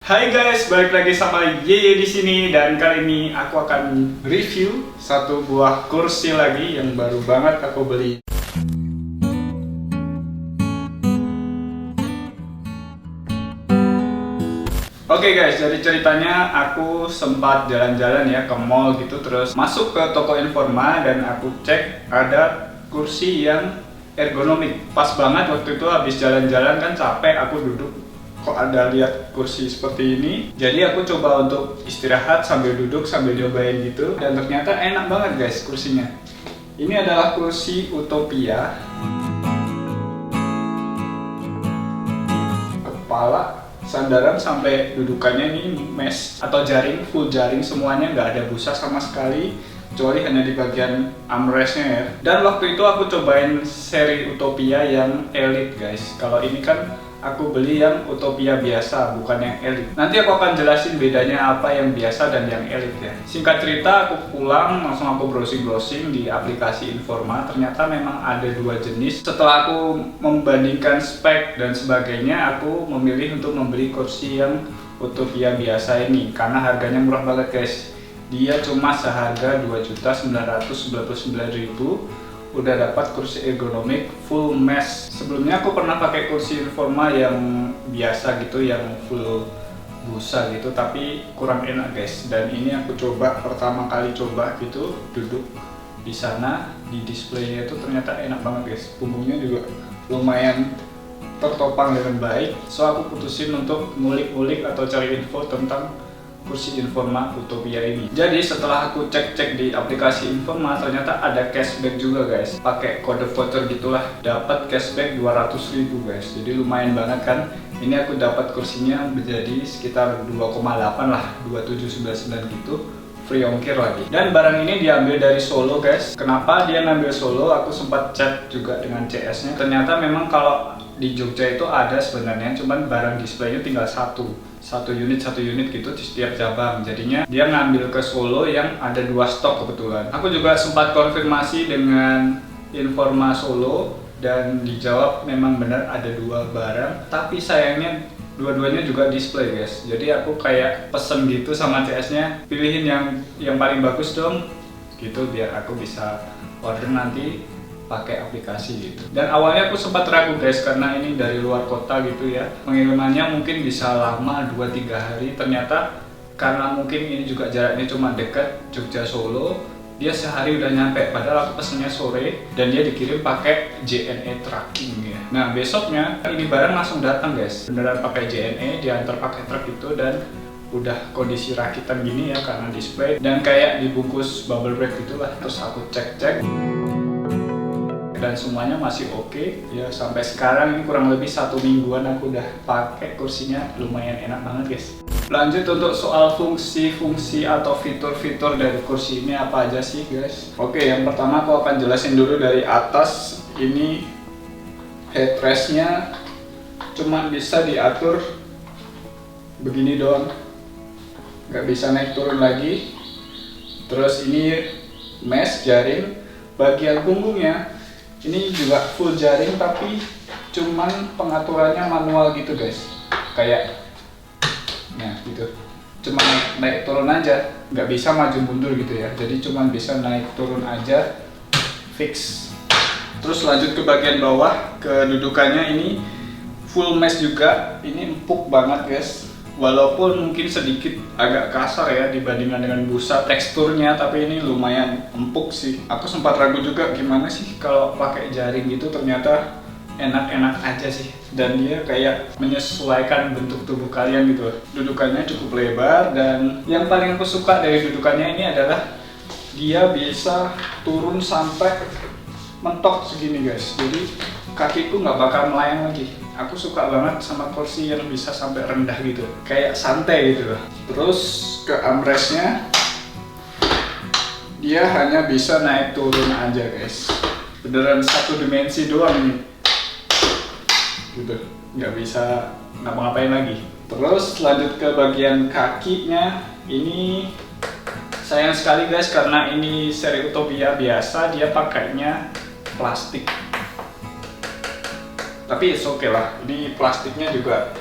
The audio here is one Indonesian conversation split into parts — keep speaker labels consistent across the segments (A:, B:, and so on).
A: Hai guys, balik lagi sama Yeye di sini dan kali ini aku akan review satu buah kursi lagi yang baru banget aku beli. Oke guys, jadi ceritanya aku sempat jalan-jalan ya ke mall gitu, terus masuk ke toko Informa dan aku cek ada kursi yang ergonomik. Pas banget waktu itu habis jalan-jalan kan capek, aku duduk. Kok ada lihat kursi seperti ini, jadi aku coba untuk istirahat sambil duduk sambil nyobain gitu, dan ternyata enak banget guys kursinya. Ini adalah kursi Utopia. Kepala, sandaran sampai dudukannya ini mesh atau jaring, full jaring semuanya, nggak ada busa sama sekali kecuali hanya di bagian armrestnya ya. Dan waktu itu aku cobain seri Utopia yang Elite guys. Kalau ini kan aku beli yang Utopia biasa, bukan yang Elite. Nanti aku akan jelasin bedanya apa yang biasa dan yang Elite ya. Singkat cerita, aku pulang langsung aku browsing-browsing di aplikasi Informa. Ternyata memang ada dua jenis. Setelah aku membandingkan spek dan sebagainya, aku memilih untuk membeli kursi yang Utopia biasa ini karena harganya murah banget guys. Dia cuma seharga 2.999.000 udah dapat kursi ergonomik full mesh. Sebelumnya aku pernah pakai kursi Informa yang biasa gitu, yang full busa gitu, tapi kurang enak guys. Dan ini aku coba pertama kali coba gitu, duduk di sana di displaynya itu ternyata enak banget guys. Punggungnya juga lumayan tertopang dengan baik. So aku putusin untuk ngulik-ngulik atau cari info tentang kursi Informa Utopia ini. Jadi setelah aku cek-cek di aplikasi Informa, ternyata ada cashback juga guys. Pakai kode voucher gitulah, dapat cashback 200.000 guys. Jadi lumayan banget kan. Ini aku dapat kursinya menjadi sekitar 2,8 lah, 2799 gitu. Free ongkir lagi. Dan barang ini diambil dari Solo guys. Kenapa dia ngambil Solo? Aku sempat chat juga dengan CS-nya. Ternyata memang kalau di Jogja itu ada sebenarnya, cuman barang displaynya tinggal satu unit gitu di setiap cabang. Jadinya dia ngambil ke Solo yang ada 2 stok kebetulan. Aku juga sempat konfirmasi dengan Informa Solo dan dijawab memang benar ada 2 barang, tapi sayangnya dua-duanya juga display guys. Jadi aku kayak pesen gitu sama CS-nya, pilihin yang paling bagus dong gitu biar aku bisa order nanti pakai aplikasi gitu. Dan awalnya aku sempat ragu guys karena ini dari luar kota gitu ya, pengirimannya mungkin bisa lama 2-3 hari. Ternyata karena mungkin ini juga jaraknya cuma dekat, Jogja Solo, dia sehari udah nyampe. Padahal aku pesennya sore dan dia dikirim pakai JNE tracking ya. Nah besoknya ini barang langsung datang guys, beneran pakai JNE, diantar pakai truk itu, dan udah kondisi rakitan gini ya karena display dan kayak dibungkus bubble wrap gitulah. Terus aku cek-cek dan semuanya masih oke ya. Sampai sekarang ini kurang lebih 1 mingguan aku udah pakai kursinya, lumayan enak banget guys. Lanjut untuk soal fungsi-fungsi atau fitur-fitur dari kursi ini apa aja sih guys. Oke, yang pertama aku akan jelasin dulu dari atas. Ini headrestnya cuma bisa diatur begini doang, nggak bisa naik turun lagi. Terus ini mesh jaring. Bagian punggungnya ini juga full jaring, tapi cuman pengaturannya manual gitu guys, kayak nah gitu, cuma naik turun aja, nggak bisa maju mundur gitu ya. Jadi cuman bisa naik turun aja, fix. Terus lanjut ke bagian bawah, kedudukannya ini full mesh juga. Ini empuk banget guys, walaupun mungkin sedikit agak kasar ya dibandingkan dengan busa teksturnya, tapi ini lumayan empuk sih. Aku sempat ragu juga gimana sih kalau pakai jaring gitu, ternyata enak-enak aja sih. Dan dia kayak menyesuaikan bentuk tubuh kalian gitu. Dudukannya cukup lebar, dan yang paling aku suka dari dudukannya ini adalah dia bisa turun sampai mentok segini guys. Jadi kakiku nggak bakal melayang lagi. Aku suka banget sama kursi yang bisa sampai rendah gitu, kayak santai gitu loh. Terus ke armrestnya, dia hanya bisa naik turun aja guys, beneran 1 dimensi doang nih gitu, nggak bisa ngapa-ngapain lagi. Terus lanjut ke bagian kakinya. Ini sayang sekali guys karena ini seri Utopia biasa, dia pakainya plastik. Tapi oke lah, ini plastiknya juga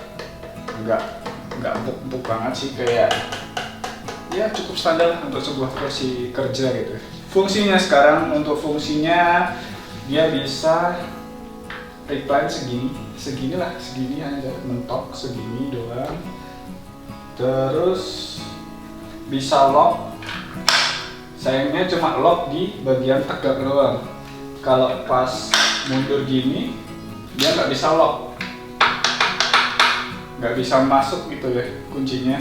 A: nggak nggak empuk-empuk banget sih, kayak ya cukup standar lah untuk sebuah kursi kerja gitu. Fungsinya sekarang, untuk fungsinya dia bisa recline segini aja, mentok segini doang. Terus bisa lock, sayangnya cuma lock di bagian tegak doang. Kalau pas mundur gini dia nggak bisa lock, nggak bisa masuk gitu ya kuncinya.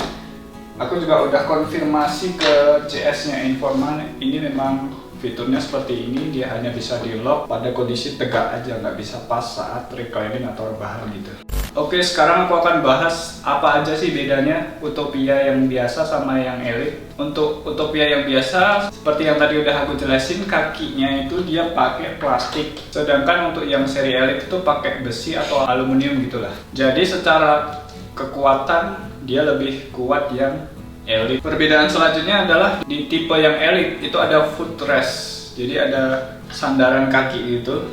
A: Aku juga udah konfirmasi ke CS-nya Informa, ini memang fiturnya seperti ini, dia hanya bisa di lock pada kondisi tegak aja, nggak bisa pas saat reclining atau rebahan gitu. Oke, sekarang aku akan bahas apa aja sih bedanya Utopia yang biasa sama yang Elite. Untuk Utopia yang biasa, seperti yang tadi udah aku jelasin, kakinya itu dia pakai plastik. Sedangkan untuk yang seri Elite itu pakai besi atau aluminium gitulah. Jadi secara kekuatan dia lebih kuat yang Elite. Perbedaan selanjutnya adalah di tipe yang Elite itu ada footrest. Jadi ada sandaran kaki gitu,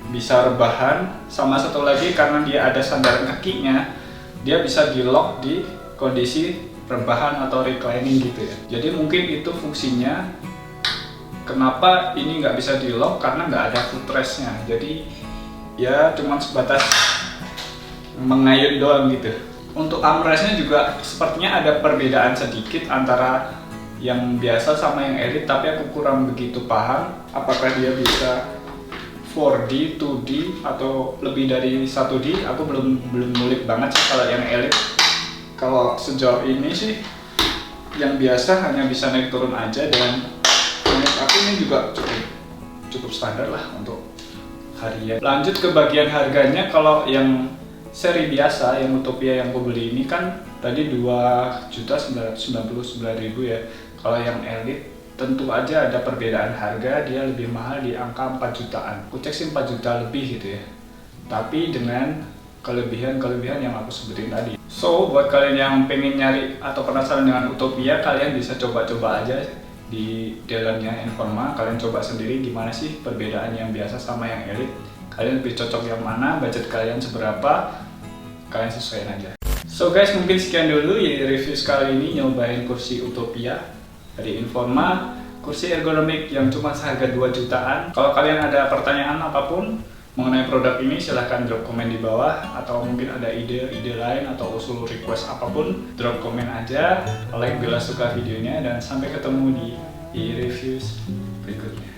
A: bisa rebahan. Sama satu lagi, karena dia ada sandaran kakinya, dia bisa di lock di kondisi rebahan atau reclining gitu ya. Jadi mungkin itu fungsinya kenapa ini nggak bisa di lock, karena nggak ada footrestnya. Jadi ya cuma sebatas mengayun doang gitu. Untuk armrestnya juga sepertinya ada perbedaan sedikit antara yang biasa sama yang Elite, tapi aku kurang begitu paham apakah dia bisa 4D, 2D atau lebih dari 1D. Aku belum ngulik banget sih kalau yang Elite. Kalau sejauh ini sih yang biasa hanya bisa naik turun aja, dan menurut aku ini juga cukup standar lah untuk harian. Lanjut ke bagian harganya. Kalau yang seri biasa, yang Utopia yang aku beli ini kan tadi 2.999.000 ya. Kalau yang Elite tentu aja ada perbedaan harga, dia lebih mahal di angka 4 jutaan. Aku cek sih 4 juta lebih gitu ya, tapi dengan kelebihan-kelebihan yang aku sebutin tadi. So, buat kalian yang pengen nyari atau penasaran dengan Utopia, kalian bisa coba-coba aja di dealernya Informa. Kalian coba sendiri gimana sih perbedaan yang biasa sama yang Elite. Kalian lebih cocok yang mana, budget kalian seberapa, kalian sesuaiin aja. So guys, mungkin sekian dulu ya review sekali ini nyobain kursi Utopia dari Informa, kursi ergonomik yang cuma seharga 2 jutaan. Kalau kalian ada pertanyaan apapun mengenai produk ini, silahkan drop komen di bawah, atau mungkin ada ide-ide lain atau usul request apapun, drop komen aja. Like bila suka videonya, dan sampai ketemu di reviews berikutnya.